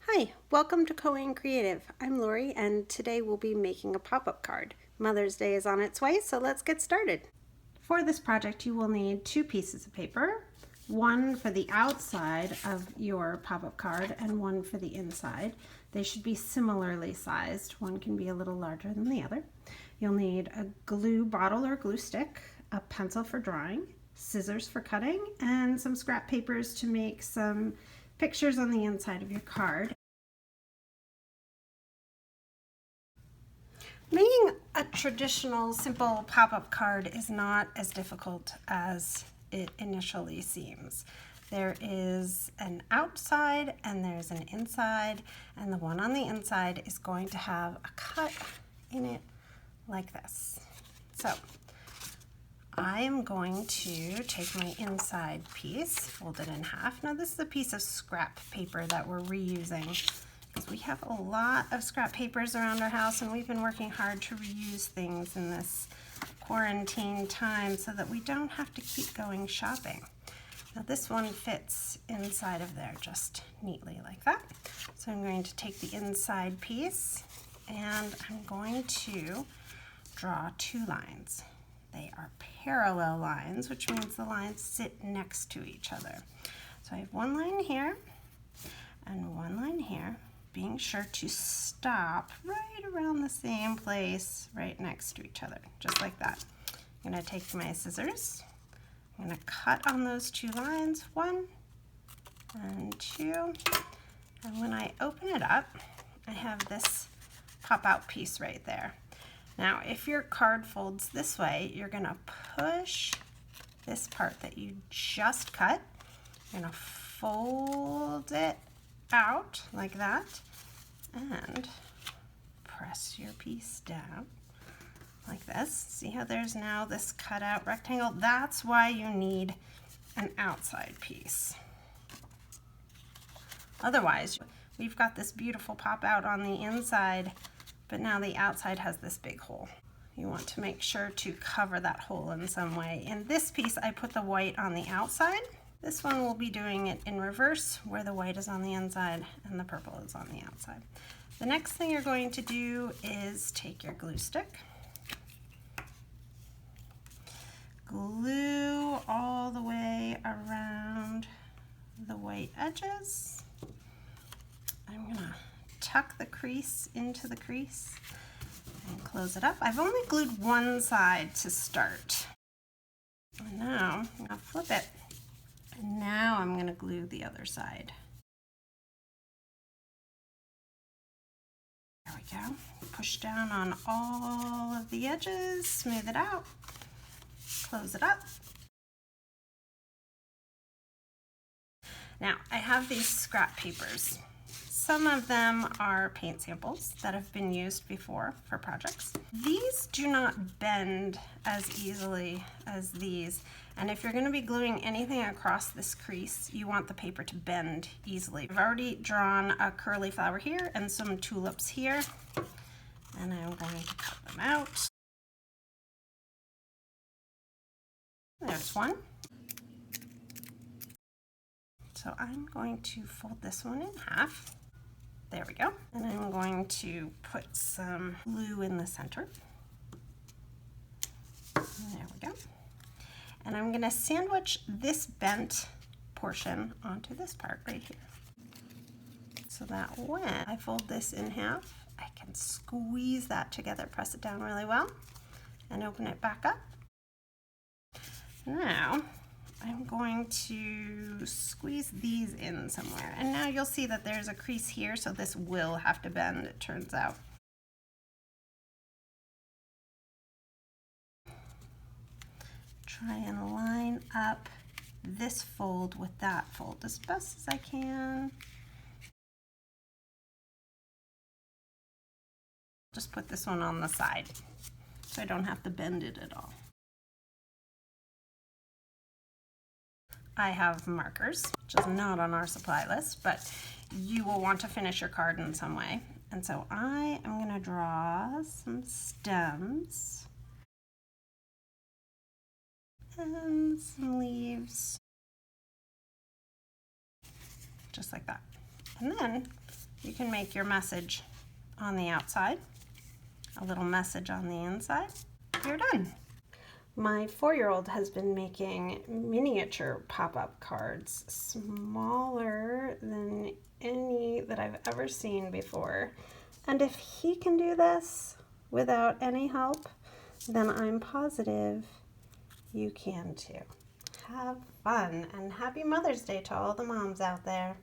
Hi, welcome to Coan Creative. I'm Lori and today we'll be making a pop-up card. Mother's Day is on its way, so let's get started. For this project you will need 2 pieces of paper, one for the outside of your pop-up card and one for the inside. They should be similarly sized. One can be a little larger than the other. You'll need a glue bottle or glue stick, a pencil for drawing, scissors for cutting, and some scrap papers to make some pictures on the inside of your card. Making a traditional simple pop-up card is not as difficult as it initially seems. There is an outside and there's an inside, and the one on the inside is going to have a cut in it like this. So I am going to take my inside piece, fold it in half. Now this is a piece of scrap paper that we're reusing, because we have a lot of scrap papers around our house and we've been working hard to reuse things in this quarantine time so that we don't have to keep going shopping. Now this one fits inside of there just neatly like that. So I'm going to take the inside piece and I'm going to draw 2 lines. They are parallel lines, which means the lines sit next to each other. So I have one line here and one line here, being sure to stop right around the same place right next to each other, just like that. I'm going to take my scissors, I'm going to cut on those 2 lines, 1 and 2, and when I open it up, I have this pop out piece right there. Now if your card folds this way, you're going to push this part that you just cut, you're going to fold it out like that and press your piece down like this. See how there's now this cut out rectangle? That's why you need an outside piece. Otherwise, we've got this beautiful pop out on the inside, but now the outside has this big hole. You want to make sure to cover that hole in some way. In this piece, I put the white on the outside. This one will be doing it in reverse, where the white is on the inside and the purple is on the outside. The next thing you're going to do is take your glue stick, glue all the way around the white edges. I'm gonna tuck the crease into the crease and close it up. I've only glued one side to start. And now I'm gonna flip it. And now I'm going to glue the other side. There we go. Push down on all of the edges, smooth it out, close it up. Now I have these scrap papers. Some of them are paint samples that have been used before for projects. These do not bend as easily as these. And if you're going to be gluing anything across this crease, you want the paper to bend easily. I've already drawn a curly flower here and some tulips here, and I'm going to cut them out. There's one. So I'm going to fold this one in half. There we go. And I'm going to put some glue in the center. There we go. And I'm going to sandwich this bent portion onto this part right here. So that when I fold this in half, I can squeeze that together, press it down really well, and open it back up. Now, I'm going to squeeze these in somewhere. And now you'll see that there's a crease here, so this will have to bend, it turns out. Try and line up this fold with that fold as best as I can. Just put this one on the side so I don't have to bend it at all. I have markers, which is not on our supply list, but you will want to finish your card in some way. And so I am going to draw some stems and some leaves, just like that. And then You can make your message on the outside, a little message on the inside. You're done. My 4-year-old has been making miniature pop-up cards, smaller than any that I've ever seen before. And if he can do this without any help, then I'm positive you can too. Have fun, and happy Mother's Day to all the moms out there.